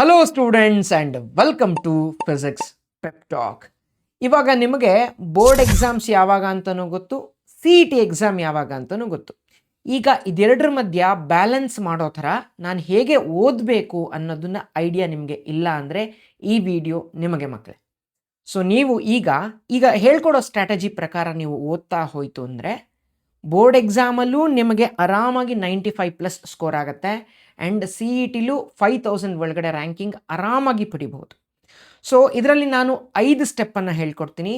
Hello students and welcome to physics pep talk. ಇವಾಗ ನಿಮಗೆ board exams ಯಾವಾಗ ಅಂತಲೂ ಗೊತ್ತು, ಸಿ ಇ ಟಿ ಎಕ್ಸಾಮ್ ಯಾವಾಗ ಅಂತಲೂ ಗೊತ್ತು. ಈಗ ಇದೆರಡರ ಮಧ್ಯ ಬ್ಯಾಲೆನ್ಸ್ ಮಾಡೋ ಥರ ನಾನು ಹೇಗೆ ಓದಬೇಕು ಅನ್ನೋದನ್ನ ಐಡಿಯಾ ನಿಮಗೆ ಇಲ್ಲ ಅಂದರೆ ಈ ವಿಡಿಯೋ ನಿಮಗೆ ಮಕ್ಕಳೇ. ಸೊ ನೀವು ಈಗ ಹೇಳ್ಕೊಡೋ ಸ್ಟ್ರಾಟಜಿ ಪ್ರಕಾರ ನೀವು ಓದ್ತಾ ಹೋಯಿತು ಅಂದರೆ ಬೋರ್ಡ್ ಎಕ್ಸಾಮಲ್ಲೂ ನಿಮಗೆ ಆರಾಮಾಗಿ 95+ ಸ್ಕೋರ್ ಆಗುತ್ತೆ ಆ್ಯಂಡ್ ಸಿ ಇ ಟಿಲೂ 5000 ಒಳಗಡೆ ರ್ಯಾಂಕಿಂಗ್ ಆರಾಮಾಗಿ ಪಡಿಬಹುದು. ಸೊ ಇದರಲ್ಲಿ ನಾನು 5 ಸ್ಟೆಪ್ಪನ್ನು ಹೇಳ್ಕೊಡ್ತೀನಿ,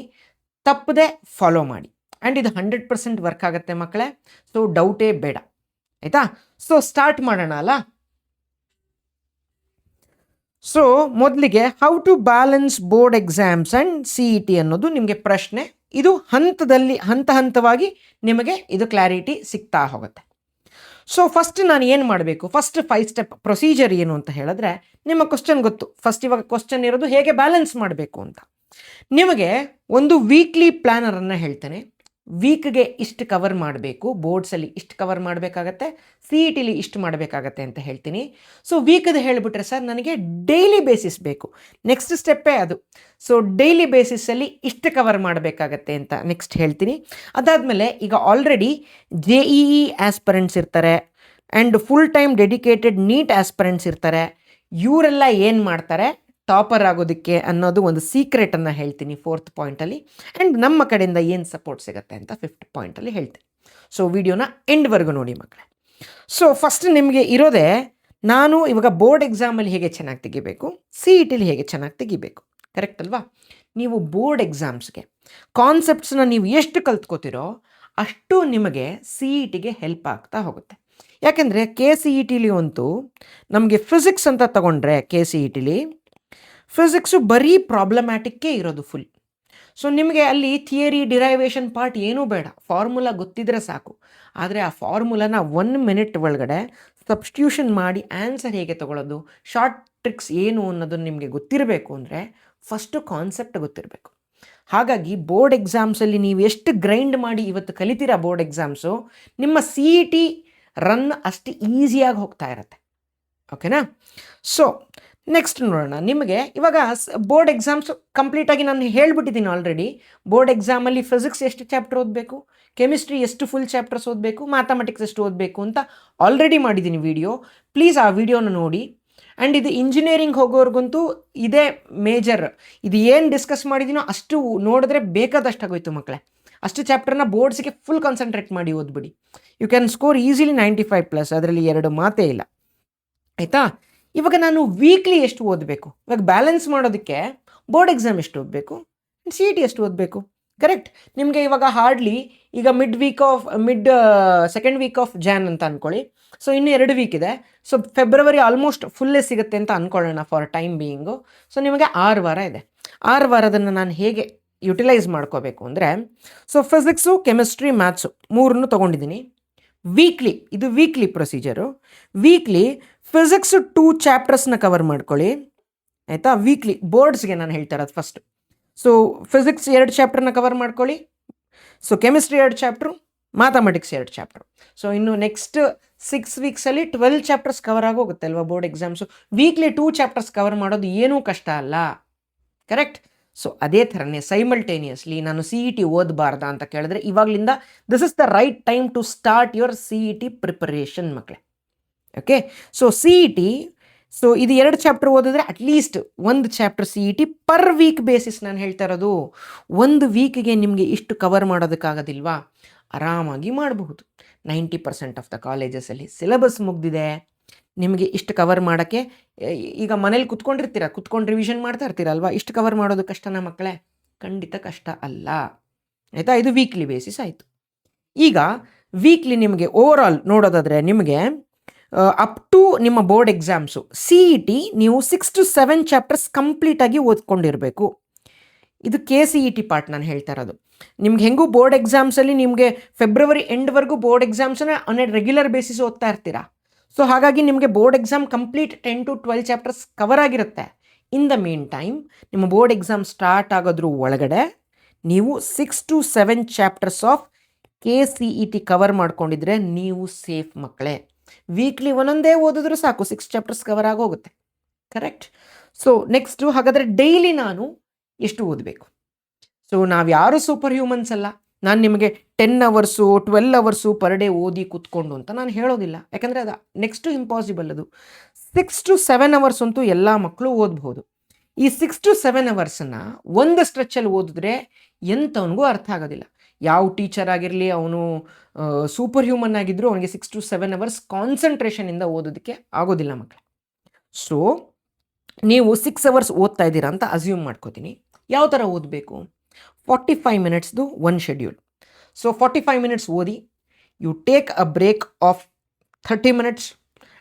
ತಪ್ಪದೆ ಫಾಲೋ ಮಾಡಿ ಆ್ಯಂಡ್ ಇದು 100% ವರ್ಕ್ ಆಗುತ್ತೆ ಮಕ್ಕಳೇ. ಸೊ ಡೌಟೇ ಬೇಡ, ಆಯಿತಾ? ಸೊ ಸ್ಟಾರ್ಟ್ ಮಾಡೋಣ ಅಲ್ಲ. ಸೊ ಮೊದಲಿಗೆ how to balance board exams and C E T ಅನ್ನೋದು ನಿಮಗೆ ಪ್ರಶ್ನೆ. ಇದು ಹಂತವಾಗಿ ನಿಮಗೆ ಇದು ಕ್ಲಾರಿಟಿ ಸಿಗ್ತಾ ಹೋಗುತ್ತೆ. ಸೊ ಫಸ್ಟ್ ನಾನು ಏನು ಮಾಡಬೇಕು, ಫಸ್ಟ್ 5 ಸ್ಟೆಪ್ ಪ್ರೊಸೀಜರ್ ಏನು ಅಂತ ಹೇಳಿದ್ರೆ ನಿಮ್ಮ ಕ್ವಶನ್ ಗೊತ್ತು. ಫಸ್ಟ್ ಇವಾಗ ಕ್ವಶನ್ ಇರೋದು ಹೇಗೆ ಬ್ಯಾಲೆನ್ಸ್ ಮಾಡಬೇಕು ಅಂತ. ನಿಮಗೆ ಒಂದು ವೀಕ್ಲಿ ಪ್ಲ್ಯಾನರನ್ನು ಹೇಳ್ತೇನೆ. ವೀಕ್ಗೆ ಇಷ್ಟು ಕವರ್ ಮಾಡಬೇಕು, ಬೋರ್ಡ್ಸಲ್ಲಿ ಇಷ್ಟು ಕವರ್ ಮಾಡಬೇಕಾಗತ್ತೆ, ಸಿ ಇ ಟಿಲಿ ಇಷ್ಟು ಮಾಡಬೇಕಾಗತ್ತೆ ಅಂತ ಹೇಳ್ತೀನಿ. ಸೊ ವೀಕದು ಹೇಳಿಬಿಟ್ರೆ ಸರ್ ನನಗೆ ಡೈಲಿ ಬೇಸಿಸ್ ಬೇಕು, ನೆಕ್ಸ್ಟ್ ಸ್ಟೆಪ್ಪೇ ಅದು. ಸೊ ಡೈಲಿ ಬೇಸಿಸಲ್ಲಿ ಇಷ್ಟು ಕವರ್ ಮಾಡಬೇಕಾಗತ್ತೆ ಅಂತ ನೆಕ್ಸ್ಟ್ ಹೇಳ್ತೀನಿ. ಅದಾದಮೇಲೆ ಈಗ ಆಲ್ರೆಡಿ JEE ಆಸ್ಪರೆಂಟ್ಸ್ ಇರ್ತಾರೆ and full time dedicated NEET aspirants ಇರ್ತಾರೆ. ಇವರೆಲ್ಲ ಏನು ಮಾಡ್ತಾರೆ ಟಾಪರ್ ಆಗೋದಕ್ಕೆ ಅನ್ನೋದು ಒಂದು ಸೀಕ್ರೆಟನ್ನು ಹೇಳ್ತೀನಿ 4th ಪಾಯಿಂಟಲ್ಲಿ. ಆ್ಯಂಡ್ ನಮ್ಮ ಕಡೆಯಿಂದ ಏನು ಸಪೋರ್ಟ್ ಸಿಗುತ್ತೆ ಅಂತ 5th ಪಾಯಿಂಟಲ್ಲಿ ಹೇಳ್ತೀನಿ. ಸೊ ವಿಡಿಯೋನ ಎಂಡ್ವರೆಗೂ ನೋಡಿ ಮಕ್ಕಳೇ. ಸೊ ಫಸ್ಟ್ ನಿಮಗೆ ಇರೋದೇ ನಾನು ಇವಾಗ ಬೋರ್ಡ್ ಎಕ್ಸಾಮಲ್ಲಿ ಹೇಗೆ ಚೆನ್ನಾಗಿ ತೆಗಿಬೇಕು, ಸಿ ಇ ಟಿಲಿ ಹೇಗೆ ಚೆನ್ನಾಗಿ ತೆಗಿಬೇಕು, ಕರೆಕ್ಟ್ ಅಲ್ವಾ? ನೀವು ಬೋರ್ಡ್ ಎಕ್ಸಾಮ್ಸ್ಗೆ ಕಾನ್ಸೆಪ್ಟ್ಸ್ನ ನೀವು ಎಷ್ಟು ಕಲ್ತ್ಕೋತಿರೋ ಅಷ್ಟು ನಿಮಗೆ ಸಿ ಇ ಟಿಗೆ ಹೆಲ್ಪ್ ಆಗ್ತಾ ಹೋಗುತ್ತೆ. ಯಾಕೆಂದರೆ ಕೆ ಸಿ ಇ ಟಿಲಿ ಅಂತೂ ನಮಗೆ ಫಿಸಿಕ್ಸ್ ಅಂತ ತಗೊಂಡ್ರೆ ಕೆ ಸಿ ಇ ಟಿಲಿ ಫಿಸಿಕ್ಸು ಬರೀ ಪ್ರಾಬ್ಲಮ್ಯಾಟಿಕ್ಕೇ ಇರೋದು ಫುಲ್. ಸೊ ನಿಮಗೆ ಅಲ್ಲಿ ಥಿಯರಿ ಡಿರೈವೇಷನ್ ಪಾರ್ಟ್ ಏನೂ ಬೇಡ, ಫಾರ್ಮುಲಾ ಗೊತ್ತಿದ್ರೆ ಸಾಕು. ಆದರೆ ಆ ಫಾರ್ಮುಲಾನ 1 ಮಿನಿಟ್ ಒಳಗಡೆ ಸಬ್ಸ್ಟಿಟ್ಯೂಷನ್ ಮಾಡಿ ಆನ್ಸರ್ ಹೇಗೆ ತೊಗೊಳ್ಳೋದು, ಶಾರ್ಟ್ ಟ್ರಿಕ್ಸ್ ಏನು ಅನ್ನೋದನ್ನು ನಿಮಗೆ ಗೊತ್ತಿರಬೇಕು ಅಂದರೆ ಫಸ್ಟು ಕಾನ್ಸೆಪ್ಟ್ ಗೊತ್ತಿರಬೇಕು. ಹಾಗಾಗಿ ಬೋರ್ಡ್ ಎಕ್ಸಾಮ್ಸಲ್ಲಿ ನೀವು ಎಷ್ಟು ಗ್ರೈಂಡ್ ಮಾಡಿ ಇವತ್ತು ಕಲಿತೀರಾ ಬೋರ್ಡ್ ಎಕ್ಸಾಮ್ಸು, ನಿಮ್ಮ ಸಿ ಇ ಟಿ ರನ್ ಅಷ್ಟು ಈಸಿಯಾಗಿ ಹೋಗ್ತಾ ಇರುತ್ತೆ. ಓಕೆನಾ? ಸೊ ನೆಕ್ಸ್ಟ್ ನೋಡೋಣ. ನಿಮಗೆ ಇವಾಗ ಬೋರ್ಡ್ ಎಕ್ಸಾಮ್ಸ್ ಕಂಪ್ಲೀಟಾಗಿ ನಾನು ಹೇಳ್ಬಿಟ್ಟಿದ್ದೀನಿ ಆಲ್ರೆಡಿ. ಬೋರ್ಡ್ ಎಕ್ಸಾಮಲ್ಲಿ ಫಿಸಿಕ್ಸ್ ಎಷ್ಟು ಚಾಪ್ಟರ್ ಓದಬೇಕು, ಕೆಮಿಸ್ಟ್ರಿ ಎಷ್ಟು ಫುಲ್ ಚಾಪ್ಟರ್ಸ್ ಓದಬೇಕು, ಮ್ಯಾಥಮೆಟಿಕ್ಸ್ ಎಷ್ಟು ಓದಬೇಕು ಅಂತ ಆಲ್ರೆಡಿ ಮಾಡಿದ್ದೀನಿ ವಿಡಿಯೋ. ಪ್ಲೀಸ್ ಆ ವಿಡಿಯೋನ ನೋಡಿ. ಆ್ಯಂಡ್ ಇದು ಇಂಜಿನಿಯರಿಂಗ್ ಹೋಗೋರ್ಗಂತೂ ಇದೇ ಮೇಜರ್. ಇದು ಏನು ಡಿಸ್ಕಸ್ ಮಾಡಿದ್ದೀನೋ ಅಷ್ಟು ನೋಡಿದ್ರೆ ಬೇಕಾದಷ್ಟಾಗೋಯ್ತು ಮಕ್ಕಳೇ. ಅಷ್ಟು ಚಾಪ್ಟರ್ನ ಬೋರ್ಡ್ಸ್ಗೆ ಫುಲ್ ಕಾನ್ಸಂಟ್ರೇಟ್ ಮಾಡಿ ಓದ್ಬಿಡಿ. ಯು ಕ್ಯಾನ್ ಸ್ಕೋರ್ ಈಸಿಲಿ 95+, ಅದರಲ್ಲಿ 2 ಮಾತೇ ಇಲ್ಲ, ಆಯಿತಾ? ಇವಾಗ ನಾನು ವೀಕ್ಲಿ ಎಷ್ಟು ಓದಬೇಕು, ಇವಾಗ ಬ್ಯಾಲೆನ್ಸ್ ಮಾಡೋದಕ್ಕೆ ಬೋರ್ಡ್ ಎಕ್ಸಾಮ್ ಎಷ್ಟು ಓದಬೇಕು, ಸಿ ಇ ಟಿ ಎಷ್ಟು ಓದಬೇಕು, ಕರೆಕ್ಟ್? ನಿಮಗೆ ಇವಾಗ ಹಾರ್ಡ್ಲಿ ಈಗ mid second week of Jan ಅಂತ ಅಂದ್ಕೊಳ್ಳಿ. ಸೊ ಇನ್ನೂ 2 ವೀಕ್ ಇದೆ. ಸೊ ಫೆಬ್ರವರಿ ಆಲ್ಮೋಸ್ಟ್ ಫುಲ್ಲೇ ಸಿಗುತ್ತೆ ಅಂತ ಅಂದ್ಕೊಳ್ಳೋಣ ಫಾರ್ ಟೈಮ್ ಬೀಯಿಂಗು. ಸೊ ನಿಮಗೆ 6 ವಾರ ಇದೆ. 6 ವಾರದನ್ನು ನಾನು ಹೇಗೆ ಯುಟಿಲೈಸ್ ಮಾಡ್ಕೋಬೇಕು ಅಂದರೆ, ಸೊ ಫಿಸಿಕ್ಸು, ಕೆಮಿಸ್ಟ್ರಿ, ಮ್ಯಾಥ್ಸು 3 ತೊಗೊಂಡಿದ್ದೀನಿ ವೀಕ್ಲಿ. ಇದು ವೀಕ್ಲಿ ಪ್ರೊಸೀಜರು. ವೀಕ್ಲಿ ಫಿಸಿಕ್ಸ್ 2 ಚಾಪ್ಟರ್ಸ್ನ ಕವರ್ ಮಾಡ್ಕೊಳ್ಳಿ, ಆಯಿತಾ? ವೀಕ್ಲಿ ಬೋರ್ಡ್ಸ್ಗೆ ನಾನು ಹೇಳ್ತಾ ಇರೋದು ಫಸ್ಟ್. ಸೊ ಫಿಸಿಕ್ಸ್ 2 ಚಾಪ್ಟರ್ನ ಕವರ್ ಮಾಡ್ಕೊಳ್ಳಿ. So chemistry 2 chapter, mathematics 2 chapter. So ಇನ್ನು ನೆಕ್ಸ್ಟ್ 6 ವೀಕ್ಸಲ್ಲಿ 12 ಚಾಪ್ಟರ್ಸ್ ಕವರ್ ಆಗೋಗುತ್ತೆ ಅಲ್ವಾ board exams. Weekly 2 chapters cover ಮಾಡೋದು ಏನೂ ಕಷ್ಟ ಅಲ್ಲ, ಕರೆಕ್ಟ್? ಸೊ ಅದೇ ಥರನೇ ಸೈಮಲ್ಟೇನಿಯಸ್ಲಿ ನಾನು ಸಿ ಇ ಟಿ ಓದಬಾರ್ದಾ ಅಂತ ಕೇಳಿದ್ರೆ ಇವಾಗಲಿಂದ this is the right time to start your C E T preparation ಮಕ್ಕಳೇ. Okay? So C E T, so ಇದು 2 ಚಾಪ್ಟರ್ ಓದಿದ್ರೆ at least 1 chapter C E T per week basis ನಾನು ಹೇಳ್ತಾ ಇರೋದು. 1 ವೀಕಿಗೆ ನಿಮಗೆ ಇಷ್ಟು ಕವರ್ ಮಾಡೋದಕ್ಕಾಗೋದಿಲ್ವಾ? ಆರಾಮಾಗಿ ಮಾಡಬಹುದು. 90% ಆಫ್ ದ ಕಾಲೇಜಸಲ್ಲಿ ಸಿಲೆಬಸ್ ಮುಗ್ದಿದೆ. ನಿಮಗೆ ಇಷ್ಟು ಕವರ್ ಮಾಡೋಕ್ಕೆ ಈಗ ಮನೇಲಿ ಕುತ್ಕೊಂಡು ರಿವಿಷನ್ ಮಾಡ್ತಾ ಇರ್ತೀರಲ್ವ, ಇಷ್ಟು ಕವರ್ ಮಾಡೋದು ಕಷ್ಟನಾ ಮಕ್ಕಳೇ? ಖಂಡಿತ ಕಷ್ಟ ಅಲ್ಲ, ಆಯಿತಾ? ಇದು ವೀಕ್ಲಿ ಬೇಸಿಸ್ ಆಯಿತು. ಈಗ ವೀಕ್ಲಿ ನಿಮಗೆ ಓವರ್ ಆಲ್ ನೋಡೋದಾದರೆ ನಿಮಗೆ ಅಪ್ ಟು ನಿಮ್ಮ board exams C E T ನೀವು 6 to 7 ಚಾಪ್ಟರ್ಸ್ ಕಂಪ್ಲೀಟಾಗಿ ಓದ್ಕೊಂಡಿರಬೇಕು. ಇದು K C E T part ನಾನು ಹೇಳ್ತಾ ಇರೋದು. ನಿಮ್ಗೆ ಹೆಂಗೂ ಬೋರ್ಡ್ ಎಕ್ಸಾಮ್ಸಲ್ಲಿ ನಿಮಗೆ ಫೆಬ್ರವರಿ ಎಂಡ್ವರೆಗೂ ಬೋರ್ಡ್ ಎಕ್ಸಾಮ್ಸನ್ನ ಆನ್ ಎ ರೆಗ್ಯುಲರ್ ಬೇಸಿಸ್ ಓದ್ತಾ ಇರ್ತೀರಾ. ಸೊ ಹಾಗಾಗಿ ನಿಮಗೆ board exam complete 10 to 12 chapters cover ಆಗಿರುತ್ತೆ. ಇನ್ ದ ಮೀನ್ ಟೈಮ್ ನಿಮ್ಮ ಬೋರ್ಡ್ ಎಕ್ಸಾಮ್ ಸ್ಟಾರ್ಟ್ ಆಗೋದ್ರ ಒಳಗಡೆ ನೀವು 6 to 7 chapters of K C E T cover ಮಾಡ್ಕೊಂಡಿದ್ರೆ ನೀವು ಸೇಫ್ ಮಕ್ಕಳೇ. ವೀಕ್ಲಿ ಒಂದೊಂದೇ ಓದಿದ್ರು ಸಾಕು, 6 ಚಾಪ್ಟರ್ಸ್ ಕವರ್ ಆಗೋಗುತ್ತೆ. ಕರೆಕ್ಟ್. ಸೊ ನೆಕ್ಸ್ಟು ಹಾಗಾದರೆ ಡೈಲಿ ನಾನು ಎಷ್ಟು ಓದಬೇಕು? ಸೊ ನಾವು ಯಾರು ಸೂಪರ್ ಹ್ಯೂಮನ್ಸ್ ಅಲ್ಲ. ನಾನು ನಿಮಗೆ 10 ಅವರ್ಸು 12 ಅವರ್ಸು ಪರ್ ಡೇ ಓದಿ ಕೂತ್ಕೊಂಡು ಅಂತ ನಾನು ಹೇಳೋದಿಲ್ಲ. ಯಾಕಂದರೆ ಅದು ನೆಕ್ಸ್ಟು ಇಂಪಾಸಿಬಲ್. ಅದು 6 to 7 ಅವರ್ಸ್ ಅಂತೂ ಎಲ್ಲ ಮಕ್ಕಳು ಓದ್ಬೋದು. ಈ 6 to 7 ಅವರ್ಸನ್ನು ಒಂದು ಸ್ಟ್ರೆಚ್ಚಲ್ಲಿ ಓದಿದ್ರೆ ಎಂಥವನಿಗೂ ಅರ್ಥ ಆಗೋದಿಲ್ಲ. ಯಾವ ಟೀಚರ್ ಆಗಿರಲಿ, ಅವನು ಸೂಪರ್ ಹ್ಯೂಮನ್ ಆಗಿದ್ದರೂ ಅವನಿಗೆ 6 to 7 ಅವರ್ಸ್ ಕಾನ್ಸಂಟ್ರೇಷನಿಂದ ಓದೋದಕ್ಕೆ ಆಗೋದಿಲ್ಲ ಮಕ್ಕಳೇ. ಸೊ ನೀವು 6 ಅವರ್ಸ್ ಓದ್ತಾ ಇದ್ದೀರಾ ಅಂತ ಅಸ್ಯೂಮ್ ಮಾಡ್ಕೋತೀನಿ. ಯಾವ ಥರ ಓದಬೇಕು? 45 ಮಿನಿಟ್ಸ್ದು ಒಂದು ಶೆಡ್ಯೂಲ್. ಸೊ 45 ಮಿನಿಟ್ಸ್ ಓದಿ, you take a break of 30 minutes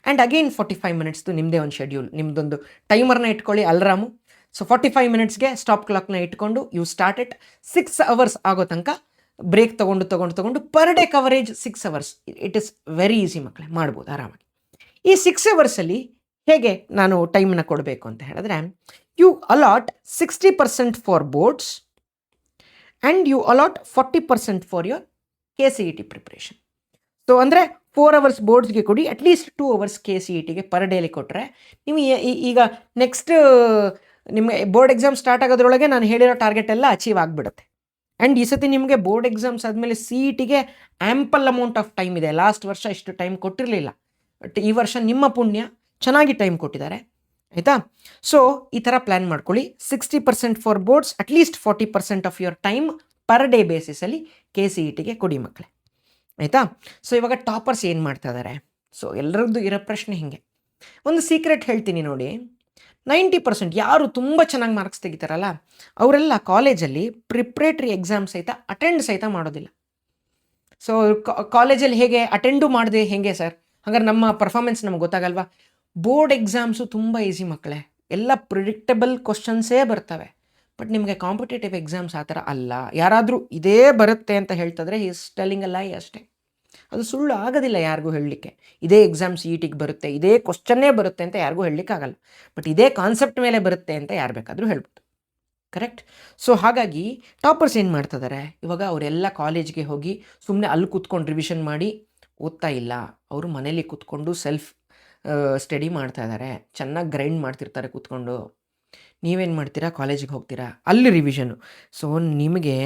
and again 45 ಮಿನಿಟ್ಸ್ದು ನಿಮ್ಮದೇ ಒಂದು ಶೆಡ್ಯೂಲ್. ನಿಮ್ಮದೊಂದು ಟೈಮರ್ನ ಇಟ್ಕೊಳ್ಳಿ, ಅಲ್ರಾಮು. ಸೊ 45 ಮಿನಿಟ್ಸ್ಗೆ ಸ್ಟಾಪ್ ಕ್ಲಾಕ್ನ ಇಟ್ಕೊಂಡು ಯು ಸ್ಟಾರ್ಟ್ ಇಟ್. 6 ಅವರ್ಸ್ ಆಗೋ ತನಕ ಬ್ರೇಕ್ ತೊಗೊಂಡು per day coverage 6 hours. It is very easy ಮಕ್ಕಳೇ, ಮಾಡ್ಬೋದು ಆರಾಮಾಗಿ. ಈ 6 ಅವರ್ಸಲ್ಲಿ ಹೇಗೆ ನಾನು ಟೈಮನ್ನ ಕೊಡಬೇಕು ಅಂತ ಹೇಳಿದ್ರೆ, you allot 60% for boards and you allot 40% for your KCET preparation. So ಅಂದರೆ 4 ಅವರ್ಸ್ ಬೋರ್ಡ್ಸ್ಗೆ ಕೊಡಿ, ಅಟ್ಲೀಸ್ಟ್ 2 ಅವರ್ಸ್ KCETಗೆ ಪರ್ ಡೇಲಿ ಕೊಟ್ಟರೆ ನೀವು ಈಗ ನೆಕ್ಸ್ಟ್ ನಿಮಗೆ ಬೋರ್ಡ್ ಎಕ್ಸಾಮ್ ಸ್ಟಾರ್ಟ್ ಆಗೋದ್ರೊಳಗೆ ನಾನು ಹೇಳಿರೋ ಟಾರ್ಗೆಟ್ ಎಲ್ಲ ಅಚೀವ್ ಆಗಿಬಿಡುತ್ತೆ. ಆ್ಯಂಡ್ ಈ ಸತಿ ನಿಮಗೆ ಬೋರ್ಡ್ ಎಕ್ಸಾಮ್ಸ್ ಆದಮೇಲೆ CETಗೆ ಆ್ಯಂಪಲ್ ಅಮೌಂಟ್ ಆಫ್ ಟೈಮ್ ಇದೆ. ಲಾಸ್ಟ್ ವರ್ಷ ಇಷ್ಟು ಟೈಮ್ ಕೊಟ್ಟಿರಲಿಲ್ಲ, ಬಟ್ ಈ ವರ್ಷ ನಿಮ್ಮ ಪುಣ್ಯ ಚೆನ್ನಾಗಿ ಟೈಮ್ ಕೊಟ್ಟಿದ್ದಾರೆ, ಆಯಿತಾ? ಸೊ ಈ ಥರ ಪ್ಲ್ಯಾನ್ ಮಾಡ್ಕೊಳ್ಳಿ. 60% for boards, at least 40% of your time per day ಬೇಸಿಸಲ್ಲಿ KCETಗೆ ಕೊಡಿ ಮಕ್ಕಳೇ, ಆಯಿತಾ? ಸೊ ಇವಾಗ ಟಾಪರ್ಸ್ ಏನು ಮಾಡ್ತಾ ಇದ್ದಾರೆ? ಸೊ ಎಲ್ಲರದ್ದು ಇರೋ ಪ್ರಶ್ನೆ ಹೀಗೆ. ಒಂದು ಸೀಕ್ರೆಟ್ ಹೇಳ್ತೀನಿ ನೋಡಿ. 90% ಯಾರು ತುಂಬ ಚೆನ್ನಾಗಿ ಮಾರ್ಕ್ಸ್ ತೆಗಿತಾರಲ್ಲ ಅವರೆಲ್ಲ ಕಾಲೇಜಲ್ಲಿ ಪ್ರಿಪ್ರೇಟ್ರಿ ಎಕ್ಸಾಮ್ ಸಹಿತ ಅಟೆಂಡ್ ಸಹಿತ ಮಾಡೋದಿಲ್ಲ. ಸೊ ಕಾಲೇಜಲ್ಲಿ ಹೇಗೆ ಅಟೆಂಡು ಮಾಡಿದೆ ಹೇಗೆ ಸರ್? ಹಾಗಾದ್ರೆ ನಮ್ಮ ಪರ್ಫಾರ್ಮೆನ್ಸ್ ನಮ್ಗೆ ಗೊತ್ತಾಗಲ್ವಾ? ಬೋರ್ಡ್ ಎಕ್ಸಾಮ್ಸು ತುಂಬ ಈಸಿ ಮಕ್ಕಳೇ, ಎಲ್ಲ ಪ್ರಿಡಿಕ್ಟಬಲ್ ಕ್ವಶನ್ಸೇ ಬರ್ತವೆ. ಬಟ್ ನಿಮಗೆ ಕಾಂಪಿಟೇಟಿವ್ ಎಕ್ಸಾಮ್ಸ್ ಆ ಥರ ಅಲ್ಲ. ಯಾರಾದರೂ ಇದೇ ಬರುತ್ತೆ ಅಂತ ಹೇಳ್ತಿದ್ರೆ ಈಸ್ ಟೆಲ್ಲಿಂಗ್ ಅಲ್ಲ ಅಷ್ಟೇ. ಅದು ಸುಳ್ಳು ಆಗೋದಿಲ್ಲ ಯಾರಿಗೂ ಹೇಳಲಿಕ್ಕೆ. ಇದೇ ಎಕ್ಸಾಮ್ CETಗೆ ಬರುತ್ತೆ, ಇದೇ ಕ್ವಶನ್ನೇ ಬರುತ್ತೆ ಅಂತ ಯಾರಿಗೂ ಹೇಳಲಿಕ್ಕೆ ಆಗಲ್ಲ. ಬಟ್ ಇದೇ ಕಾನ್ಸೆಪ್ಟ್ ಮೇಲೆ ಬರುತ್ತೆ ಅಂತ ಯಾರು ಬೇಕಾದರೂ ಹೇಳ್ಬೋದು, ಕರೆಕ್ಟ್? ಸೊ ಹಾಗಾಗಿ ಟಾಪರ್ಸ್ ಏನು ಮಾಡ್ತಿದ್ದಾರೆ ಇವಾಗ? ಅವರೆಲ್ಲ ಕಾಲೇಜ್ಗೆ ಹೋಗಿ ಸುಮ್ಮನೆ ಅಲ್ಲಿ ಕೂತ್ಕೊಂಡು ರಿವಿಷನ್ ಮಾಡಿ ಓದ್ತಾ ಇಲ್ಲ. ಅವರು ಮನೇಲಿ ಕೂತ್ಕೊಂಡು ಸೆಲ್ಫ್ ಸ್ಟಡಿ ಮಾಡ್ತಾ ಇದ್ದಾರೆ, ಚೆನ್ನಾಗಿ ಗ್ರೈಂಡ್ ಮಾಡ್ತಿರ್ತಾರೆ ಕೂತ್ಕೊಂಡು. ನೀವೇನು ಮಾಡ್ತೀರಾ? ಕಾಲೇಜಿಗೆ ಹೋಗ್ತೀರಾ, ಅಲ್ಲಿ ರಿವಿಷನು. ಸೊ ನಿಮಗೆ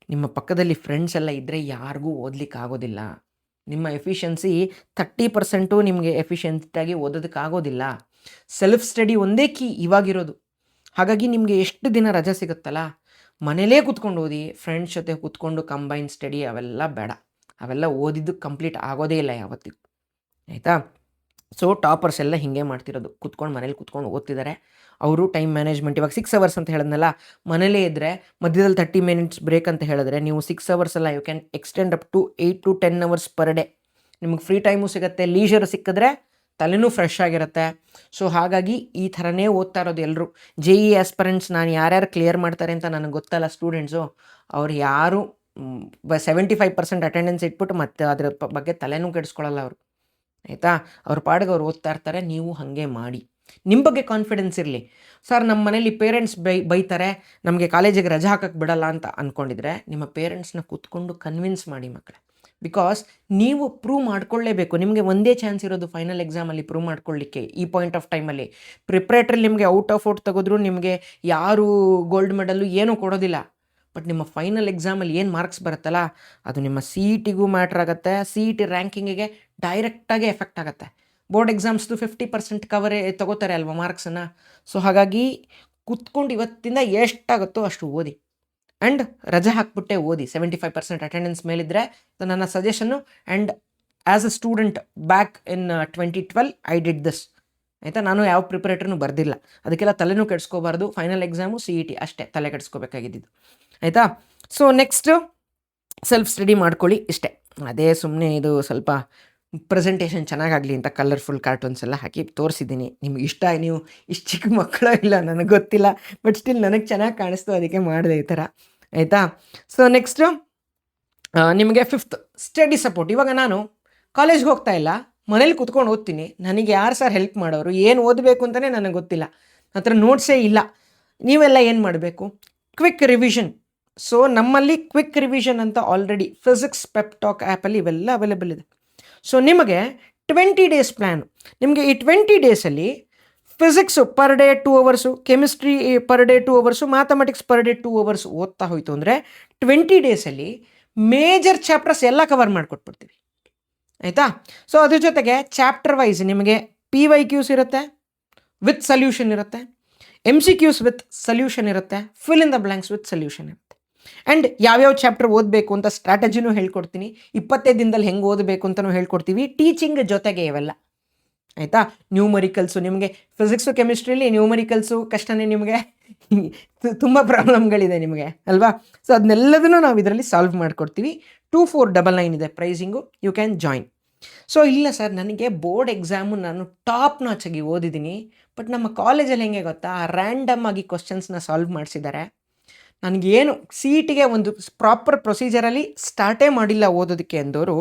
ನಿಮ್ಮ ಪಕ್ಕದಲ್ಲಿ ಫ್ರೆಂಡ್ಸ್ ಎಲ್ಲ ಇದ್ದರೆ ಯಾರಿಗೂ ಓದಲಿಕ್ಕೆ ಆಗೋದಿಲ್ಲ. ನಿಮ್ಮ ಎಫಿಷಿಯನ್ಸಿ 30% ನಿಮಗೆ ಎಫಿಷಿಯೆಂಟಾಗಿ ಓದೋದಕ್ಕಾಗೋದಿಲ್ಲ. ಸೆಲ್ಫ್ ಸ್ಟಡಿ ಒಂದೇ ಕೀ ಇವಾಗಿರೋದು. ಹಾಗಾಗಿ ನಿಮಗೆ ಎಷ್ಟು ದಿನ ರಜೆ ಸಿಗುತ್ತಲ್ಲ, ಮನೇಲೇ ಕೂತ್ಕೊಂಡು ಓದಿ. ಫ್ರೆಂಡ್ಸ್ ಜೊತೆ ಕೂತ್ಕೊಂಡು ಕಂಬೈನ್ ಸ್ಟಡಿ ಅವೆಲ್ಲ ಬೇಡ. ಅವೆಲ್ಲ ಓದಿದ್ದು ಕಂಪ್ಲೀಟ್ ಆಗೋದೇ ಇಲ್ಲ ಯಾವತ್ತಿಗೂ, ಆಯಿತಾ? ಸೊ ಟಾಪರ್ಸ್ ಎಲ್ಲ ಹೀಗೆ ಮಾಡ್ತಿರೋದು, ಕೂತ್ಕೊಂಡು ಮನೇಲಿ ಕೂತ್ಕೊಂಡು ಓದ್ತಿದ್ದಾರೆ. ಅವರು ಟೈಮ್ ಮ್ಯಾನೇಜ್ಮೆಂಟ್ ಇವಾಗ 6 ಅವರ್ಸ್ ಅಂತ ಹೇಳಿದ್ನಲ್ಲ, ಮನೇಲೇ ಇದ್ದರೆ ಮಧ್ಯದಲ್ಲಿ 30 ಮಿನಿಟ್ಸ್ ಬ್ರೇಕ್ ಅಂತ ಹೇಳಿದ್ರೆ ನೀವು 6 ಅವರ್ಸ್ ಅಲ್ಲ, you can extend up to 8 to 10 hours per day. ನಿಮಗೆ ಫ್ರೀ ಟೈಮು ಸಿಗುತ್ತೆ, ಲೀಜರ್ ಸಿಕ್ಕಿದ್ರೆ ತಲೆನೂ ಫ್ರೆಶ್ ಆಗಿರುತ್ತೆ. ಸೊ ಹಾಗಾಗಿ ಈ ಥರನೇ ಓದ್ತಾ ಇರೋದು ಎಲ್ಲರೂ. JEE ಆಸ್ಪರೆಂಟ್ಸ್ ನಾನು ಯಾರ್ಯಾರು ಕ್ಲಿಯರ್ ಮಾಡ್ತಾರೆ ಅಂತ ನನಗೆ ಗೊತ್ತಲ್ಲ ಸ್ಟೂಡೆಂಟ್ಸು, ಅವ್ರು ಯಾರು 75% ಅಟೆಂಡೆನ್ಸ್ ಇಟ್ಬಿಟ್ಟು ಮತ್ತೆ ಅದ್ರ ಬಗ್ಗೆ ತಲೆನೂ ಕೆಡಿಸ್ಕೊಳ್ಳಲ್ಲ ಅವರು, ಆಯಿತಾ? ಅವ್ರ ಪಾಡಿಗೆ ಅವ್ರು ಓದ್ತಾ ಇರ್ತಾರೆ. ನೀವು ಹಾಗೆ ಮಾಡಿ, ನಿಮ್ಮ ಬಗ್ಗೆ ಕಾನ್ಫಿಡೆನ್ಸ್ ಇರಲಿ. ಸರ್ ನಮ್ಮ ಮನೇಲಿ ಪೇರೆಂಟ್ಸ್ ಬೈತಾರೆ, ನಮಗೆ ಕಾಲೇಜಿಗೆ ರಜೆ ಹಾಕಕ್ಕೆ ಬಿಡಲ್ಲ ಅಂತ ಅಂದ್ಕೊಂಡಿದ್ರೆ ನಿಮ್ಮ ಪೇರೆಂಟ್ಸ್ನ ಕೂತ್ಕೊಂಡು ಕನ್ವಿನ್ಸ್ ಮಾಡಿ ಮಕ್ಕಳೇ. ಬಿಕಾಸ್ ನೀವು ಪ್ರೂವ್ ಮಾಡ್ಕೊಳ್ಳೇಬೇಕು. ನಿಮಗೆ ಒಂದೇ ಚಾನ್ಸ್ ಇರೋದು ಫೈನಲ್ ಎಕ್ಸಾಮಲ್ಲಿ ಪ್ರೂವ್ ಮಾಡ್ಕೊಳ್ಳಿಕ್ಕೆ. ಈ ಪಾಯಿಂಟ್ ಆಫ್ ಟೈಮಲ್ಲಿ ಪ್ರಿಪ್ರೇಟ್ರಲ್ಲಿ ನಿಮಗೆ ಔಟ್ ಆಫ್ ಔಟ್ ತೆಗೆದ್ರು ನಿಮಗೆ ಯಾರು ಗೋಲ್ಡ್ ಮೆಡಲ್ಲು ಏನೂ ಕೊಡೋದಿಲ್ಲ. ಬಟ್ ನಿಮ್ಮ ಫೈನಲ್ ಎಕ್ಸಾಮಲ್ಲಿ ಏನು ಮಾರ್ಕ್ಸ್ ಬರುತ್ತಲ್ಲ, ಅದು ನಿಮ್ಮ CETಗೂ ಮ್ಯಾಟ್ರ್ ಆಗುತ್ತೆ. CET ರ್ಯಾಂಕಿಂಗಿಗೆ ಡೈರೆಕ್ಟಾಗಿ ಎಫೆಕ್ಟ್ ಆಗುತ್ತೆ. ಬೋರ್ಡ್ ಎಕ್ಸಾಮ್ಸ್ದು 50% ಕವರೇ ತೊಗೋತಾರೆ ಅಲ್ವಾ ಮಾರ್ಕ್ಸನ್ನು. ಸೊ ಹಾಗಾಗಿ ಕೂತ್ಕೊಂಡು ಇವತ್ತಿಂದ ಎಷ್ಟಾಗುತ್ತೋ ಅಷ್ಟು ಓದಿ, ಆ್ಯಂಡ್ ರಜೆ ಹಾಕ್ಬಿಟ್ಟೆ ಓದಿ. 75% ಅಟೆಂಡೆನ್ಸ್ ಮೇಲಿದ್ದರೆ ನನ್ನ suggestion. And as a student back in 2012 I did this, ಆಯಿತಾ? ನಾನು ಯಾವ ಪ್ರಿಪ್ರೇಟರ್ನೂ ಬರೆದಿಲ್ಲ, ಅದಕ್ಕೆಲ್ಲ ತಲೆನೂ ಕೆಡಿಸ್ಕೋಬಾರ್ದು. ಫೈನಲ್ ಎಕ್ಸಾಮು CET ಅಷ್ಟೇ ತಲೆ ಕೆಡಿಸ್ಕೋಬೇಕಾಗಿದ್ದು, ಆಯಿತಾ? ಸೊ ನೆಕ್ಸ್ಟು ಸೆಲ್ಫ್ ಸ್ಟಡಿ ಮಾಡ್ಕೊಳ್ಳಿ, ಇಷ್ಟೇ. ಅದೇ ಸುಮ್ಮನೆ ಇದು ಸ್ವಲ್ಪ ಪ್ರೆಸೆಂಟೇಷನ್ ಚೆನ್ನಾಗಾಗಲಿ ಅಂತ ಕಲರ್ಫುಲ್ ಕಾರ್ಟೂನ್ಸ್ ಎಲ್ಲ ಹಾಕಿ ತೋರಿಸಿದ್ದೀನಿ. ನಿಮ್ಗೆ ಇಷ್ಟ, ನೀವು ಇಷ್ಟು ಚಿಕ್ಕ ಮಕ್ಕಳು ಇಲ್ಲ ನನಗೆ ಗೊತ್ತಿಲ್ಲ, ಬಟ್ ಸ್ಟಿಲ್ ನನಗೆ ಚೆನ್ನಾಗಿ ಕಾಣಿಸ್ತು, ಅದಕ್ಕೆ ಮಾಡಿದೆ ಈ ಥರ, ಆಯಿತಾ? ಸೊ ನೆಕ್ಸ್ಟು ನಿಮಗೆ 5th ಸ್ಟಡಿ ಸಪೋರ್ಟ್. ಇವಾಗ ನಾನು ಕಾಲೇಜ್ಗೆ ಹೋಗ್ತಾ ಇಲ್ಲ, ಮನೇಲಿ ಕೂತ್ಕೊಂಡು ಓದ್ತೀನಿ. ನನಗೆ ಯಾರು ಸರ್ ಹೆಲ್ಪ್ ಮಾಡೋರು? ಏನು ಓದಬೇಕು ಅಂತಲೇ ನನಗೆ ಗೊತ್ತಿಲ್ಲ, ಹತ್ರ ನೋಟ್ಸೇ ಇಲ್ಲ. ನೀವೆಲ್ಲ ಏನು ಮಾಡಬೇಕು? Quick revision. ಸೊ ನಮ್ಮಲ್ಲಿ ಕ್ವಿಕ್ ರಿವಿಷನ್ ಅಂತ ಆಲ್ರೆಡಿ ಫಿಸಿಕ್ಸ್ ಪೆಪ್ ಟಾಕ್ ಆ್ಯಪಲ್ಲಿ ಇವೆಲ್ಲ ಅವೈಲೇಬಲ್ ಇದೆ. ಸೊ ನಿಮಗೆ 20 ಡೇಸ್ ಪ್ಲ್ಯಾನು. ನಿಮಗೆ ಈ 20 ಡೇಸಲ್ಲಿ physics per day 2 hours, chemistry per day 2 hours, mathematics per day 2 hours ಓದ್ತಾ ಹೋಯಿತು ಅಂದರೆ 20 ಡೇಸಲ್ಲಿ ಮೇಜರ್ ಚಾಪ್ಟರ್ಸ್ ಎಲ್ಲ ಕವರ್ ಮಾಡಿಕೊಟ್ಬಿಡ್ತೀವಿ, ಆಯಿತಾ. ಸೊ ಅದ್ರ ಜೊತೆಗೆ ಚಾಪ್ಟರ್ ವೈಸ್ ನಿಮಗೆ PYQs ಇರುತ್ತೆ, ವಿತ್ ಸಲ್ಯೂಷನ್ ಇರುತ್ತೆ, MCQs ವಿತ್ ಸಲ್ಯೂಷನ್ ಇರುತ್ತೆ, fill in the blanks with solution ಇರುತ್ತೆ. ಆ್ಯಂಡ್ ಯಾವ್ಯಾವ ಚಾಪ್ಟರ್ ಓದಬೇಕು ಅಂತ ಸ್ಟ್ರಾಟಜಿನೂ ಹೇಳ್ಕೊಡ್ತೀನಿ, 25 ದಿನದಲ್ಲಿ ಹೆಂಗೆ ಓದಬೇಕು ಅಂತಲೂ ಹೇಳ್ಕೊಡ್ತೀವಿ, ಟೀಚಿಂಗ್ ಜೊತೆಗೆ ಇವೆಲ್ಲ, ಆಯಿತಾ. ನ್ಯೂಮರಿಕಲ್ಸು ನಿಮಗೆ ಫಿಸಿಕ್ಸು ಕೆಮಿಸ್ಟ್ರಿಲಿ ನ್ಯೂಮರಿಕಲ್ಸು ಕಷ್ಟನೇ, ನಿಮಗೆ ತುಂಬ ಪ್ರಾಬ್ಲಮ್ಗಳಿದೆ ನಿಮಗೆ ಅಲ್ವಾ. ಸೊ ಅದನ್ನೆಲ್ಲದನ್ನು ನಾವು ಇದರಲ್ಲಿ ಸಾಲ್ವ್ ಮಾಡಿಕೊಡ್ತೀವಿ. 2499 ಇದೆ pricing, you can join. So ಇಲ್ಲ ಸರ್, ನನಗೆ ಬೋರ್ಡ್ ಎಕ್ಸಾಮು ನಾನು ಟಾಪ್ ನಾಚಾಗಿ ಓದಿದ್ದೀನಿ, ಬಟ್ ನಮ್ಮ ಕಾಲೇಜಲ್ಲಿ ಹೆಂಗೆ ಗೊತ್ತಾ, ರ್ಯಾಂಡಮ್ ಆಗಿ ಕ್ವಶನ್ಸ್ನ ಸಾಲ್ವ್ ಮಾಡಿಸಿದ್ದಾರೆ, ನನಗೇನು CETಗೆ ಒಂದು ಪ್ರಾಪರ್ ಪ್ರೊಸೀಜರಲ್ಲಿ ಸ್ಟಾರ್ಟೇ ಮಾಡಿಲ್ಲ ಓದೋದಕ್ಕೆ ಅಂದವರು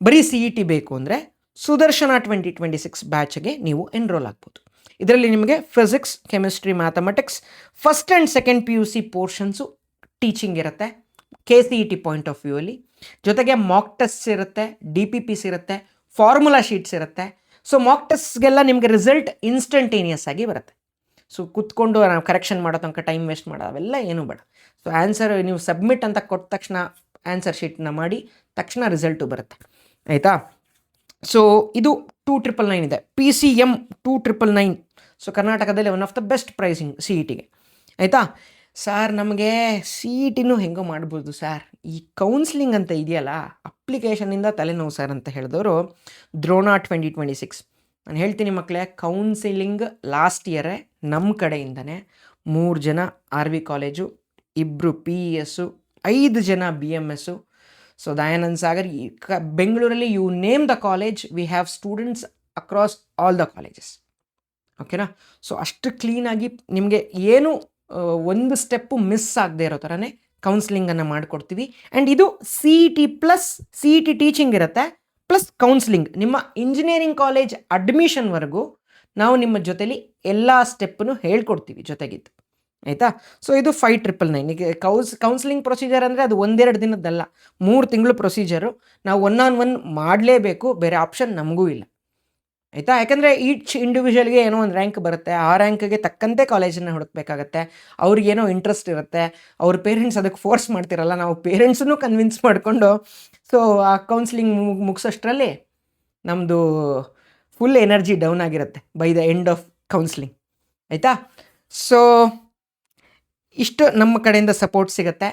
ಬರೀ CET ಬೇಕು ಅಂದರೆ ಸುದರ್ಶನ 2026 ಬ್ಯಾಚ್ಗೆ ನೀವು ಎನ್ರೋಲ್ ಆಗ್ಬೋದು. ಇದರಲ್ಲಿ ನಿಮಗೆ physics, chemistry, mathematics first and second PUC portions teaching ಇರುತ್ತೆ KCET ಪಾಯಿಂಟ್ ಆಫ್ ವ್ಯೂ ಅಲ್ಲಿ. ಜೊತೆಗೆ ಮಾಕ್ ಟೆಸ್ಟ್ಸ್ ಇರುತ್ತೆ, DPPs ಇರುತ್ತೆ, ಫಾರ್ಮುಲಾ ಶೀಟ್ಸ್ ಇರುತ್ತೆ. ಸೊ ಮಾಕ್ ಟೆಸ್ಟ್ಗೆಲ್ಲ ನಿಮಗೆ ರಿಸಲ್ಟ್ ಇನ್ಸ್ಟಂಟೇನಿಯಸ್ ಆಗಿ ಬರುತ್ತೆ. ಸೊ ಕೂತ್ಕೊಂಡು ನಾವು ಕರೆಕ್ಷನ್ ಮಾಡೋ ತನಕ ಟೈಮ್ ವೇಸ್ಟ್ ಮಾಡೋದು ಅವೆಲ್ಲ ಏನೂ ಬೇಡ. ಸೊ ಆನ್ಸರ್ ನೀವು ಸಬ್ಮಿಟ್ ಅಂತ ಕೊಟ್ಟ ತಕ್ಷಣ ಆನ್ಸರ್ ಶೀಟ್ನ ಮಾಡಿ ತಕ್ಷಣ ರಿಸಲ್ಟು ಬರುತ್ತೆ, ಆಯಿತಾ. ಸೊ ಇದು 2999 ಇದೆ. PCM 2999. ಸೊ ಕರ್ನಾಟಕದಲ್ಲಿ one of the best pricing CETಗೆ, ಆಯಿತಾ. ಸರ್ ನಮಗೆ CETನೂ ಹೆಂಗೋ ಮಾಡ್ಬೋದು ಸರ್, ಈ ಕೌನ್ಸ್ಲಿಂಗ್ ಅಂತ ಇದೆಯಲ್ಲ ಅಪ್ಲಿಕೇಶನಿಂದ ತಲೆನೋವು ಸರ್ ಅಂತ ಹೇಳಿದವರು ದ್ರೋಣ 2026. ನಾನು ಹೇಳ್ತೀನಿ ಮಕ್ಕಳೇ, ಕೌನ್ಸಿಲಿಂಗ್ ಲಾಸ್ಟ್ ಇಯರೇ ನಮ್ಮ ಕಡೆಯಿಂದನೇ 3 ಜನ RV ಕಾಲೇಜು, 2 PES, 5 ಜನ BMS. ಸೊ ದಯಾನಂದ್ ಸಾಗರ್ ಬೆಂಗಳೂರಲ್ಲಿ you name the college, we have students across all the colleges, ಓಕೆನಾ. ಸೊ ಅಷ್ಟು ಕ್ಲೀನಾಗಿ ನಿಮಗೆ ಏನು ಒಂದು ಸ್ಟೆಪ್ಪು ಮಿಸ್ ಆಗದೆ ಇರೋ ಥರನೇ ಕೌನ್ಸ್ಲಿಂಗನ್ನು ಮಾಡಿಕೊಡ್ತೀವಿ. ಆ್ಯಂಡ್ ಇದು CET ಟೀಚಿಂಗ್ ಇರುತ್ತೆ ಪ್ಲಸ್ ಕೌನ್ಸ್ಲಿಂಗ್. ನಿಮ್ಮ ಇಂಜಿನಿಯರಿಂಗ್ ಕಾಲೇಜ್ ಅಡ್ಮಿಷನ್ವರೆಗೂ ನಾವು ನಿಮ್ಮ ಜೊತೆಲಿ ಎಲ್ಲ ಸ್ಟೆಪ್ಪನ್ನು ಹೇಳ್ಕೊಡ್ತೀವಿ ಜೊತೆಗಿದ್ದು, ಆಯಿತಾ. ಸೊ ಇದು 5999. ಈಗ ಕೌನ್ಸಿಲಿಂಗ್ ಪ್ರೊಸೀಜರ್ ಅಂದರೆ ಅದು 1-2 ದಿನದ್ದಲ್ಲ, 3 ತಿಂಗಳು ಪ್ರೊಸೀಜರು. ನಾವು 1-on-1 ಮಾಡಲೇಬೇಕು, ಬೇರೆ ಆಪ್ಷನ್ ನಮಗೂ ಇಲ್ಲ, ಆಯಿತಾ. ಯಾಕಂದರೆ ಈಚ್ ಇಂಡಿವಿಜುವಲ್ಗೆ ಏನೋ ಒಂದು ರ್ಯಾಂಕ್ ಬರುತ್ತೆ, ಆ ರ್ಯಾಂಕ್ಗೆ ತಕ್ಕಂತೆ ಕಾಲೇಜನ್ನು ಹುಡುಕಬೇಕಾಗತ್ತೆ. ಅವ್ರಿಗೇನೋ ಇಂಟ್ರೆಸ್ಟ್ ಇರುತ್ತೆ, ಅವ್ರ ಪೇರೆಂಟ್ಸ್ ಅದಕ್ಕೆ ಫೋರ್ಸ್ ಮಾಡ್ತಿರಲ್ಲ, ನಾವು ಪೇರೆಂಟ್ಸನ್ನು ಕನ್ವಿನ್ಸ್ ಮಾಡಿಕೊಂಡು ಸೊ ಆ ಕೌನ್ಸಿಲಿಂಗ್ ಮುಗಿಸೋಷ್ಟರಲ್ಲಿ ನಮ್ಮದು ಫುಲ್ ಎನರ್ಜಿ ಡೌನ್ ಆಗಿರುತ್ತೆ by the end of counselling, ಆಯಿತಾ. ಸೊ ಇಷ್ಟು ನಮ್ಮ ಕಡೆಯಿಂದ ಸಪೋರ್ಟ್ ಸಿಗುತ್ತೆ.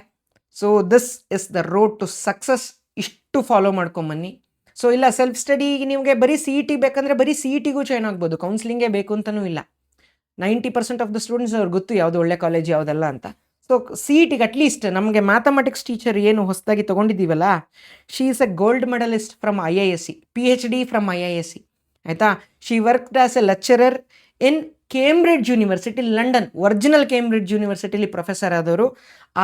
So this is the road to success. ಇಷ್ಟು ಫಾಲೋ ಮಾಡ್ಕೊಂಬನ್ನಿ. ಸೊ ಇಲ್ಲ ಸೆಲ್ಫ್ ಸ್ಟಡಿಗೆ ನಿಮಗೆ ಬರೀ CET ಬೇಕಂದರೆ ಬರೀ CETಗೂ ಜಾಯ್ನ್ ಆಗ್ಬೋದು, ಕೌನ್ಸಿಲಿಂಗೇ ಬೇಕು ಅಂತಲೂ ಇಲ್ಲ. 90% ಆಫ್ ದ ಸ್ಟೂಡೆಂಟ್ಸ್ ಅವ್ರಿಗೆ ಗೊತ್ತು ಯಾವುದು ಒಳ್ಳೆ ಕಾಲೇಜ್ ಯಾವುದಲ್ಲ ಅಂತ. ಸೊ CETಗೆ ಅಟ್ಲೀಸ್ಟ್ ನಮಗೆ ಮ್ಯಾಥಮೆಟಿಕ್ಸ್ ಟೀಚರ್ ಏನು ಹೊಸದಾಗಿ ತೊಗೊಂಡಿದ್ದೀವಲ್ಲ, she is a gold medalist from IISc, PhD from IISc, ಆಯಿತಾ. She worked as a lecturer in Cambridge University London, original Cambridge ಯೂನಿವರ್ಸಿಟಿಲಿ ಪ್ರೊಫೆಸರ್ ಆದವರು.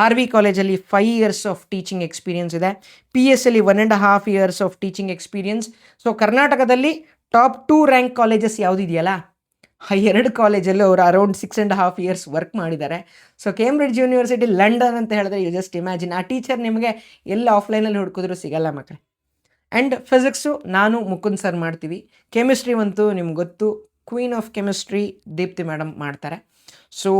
RV ಕಾಲೇಜಲ್ಲಿ 5 years ಆಫ್ ಟೀಚಿಂಗ್ ಎಕ್ಸ್ಪೀರಿಯನ್ಸ್ ಇದೆ, PSಲ್ಲಿ 1.5 years of teaching experience. So ಕರ್ನಾಟಕದಲ್ಲಿ top 2 rank colleges ಯಾವುದಿದೆಯಲ್ಲ, 2 ಕಾಲೇಜಲ್ಲೂ ಅವರು ಅರೌಂಡ್ 6.5 years ವರ್ಕ್ ಮಾಡಿದ್ದಾರೆ. ಸೊ ಕೇಂಬ್ರಿಡ್ಜ್ ಯೂನಿವರ್ಸಿಟಿ ಲಂಡನ್ ಅಂತ ಹೇಳಿದ್ರೆ ಯು ಜಸ್ಟ್ ಇಮ್ಯಾಜಿನ್, ಆ ಟೀಚರ್ ನಿಮಗೆ ಎಲ್ಲ ಆಫ್ಲೈನಲ್ಲಿ ಹುಡುಕಿದ್ರು ಸಿಗಲ್ಲ ಮಕ್ಕಳೇ. ಆ್ಯಂಡ್ ಫಿಸಿಕ್ಸು ನಾನು ಮುಕುಂದ್ ಸರ್ ಮಾಡ್ತೀವಿ. ಕೆಮಿಸ್ಟ್ರಿ ಅಂತೂ ನಿಮ್ಗೆ ಗೊತ್ತು, queen of chemistry Deepti madam ಮಾಡ್ತಾರೆ. So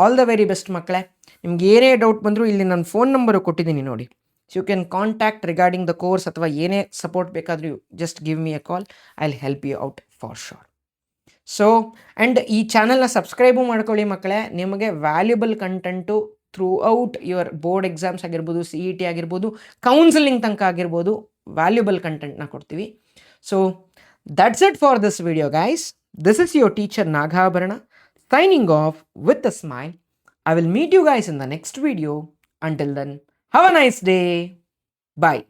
all the very best ಮಕ್ಕಳೇ. ನಿಮ್ಗೆ ಏನೇ ಡೌಟ್ ಬಂದರೂ ಇಲ್ಲಿ ನಾನು ಫೋನ್ ನಂಬರು ಕೊಟ್ಟಿದ್ದೀನಿ ನೋಡಿ, you can contact regarding the course, ಅಥವಾ ಏನೇ ಸಪೋರ್ಟ್ ಬೇಕಾದರೂ just give me a call, I will help you out for sure. So and ಈ ಚಾನಲ್ನ ಸಬ್ಸ್ಕ್ರೈಬು ಮಾಡ್ಕೊಳ್ಳಿ ಮಕ್ಕಳೇ. ನಿಮಗೆ valuable content throughout your board exams ಆಗಿರ್ಬೋದು, CET ಆಗಿರ್ಬೋದು, ಕೌನ್ಸಿಲಿಂಗ್ ತನಕ ಆಗಿರ್ಬೋದು, ವ್ಯಾಲ್ಯೂಬಲ್ ಕಂಟೆಂಟ್ನ ಕೊಡ್ತೀವಿ. So that's it for this video guys. This is your teacher Nagabharana signing off with a smile. I will meet you guys in the next video. Until then, have a nice day. Bye.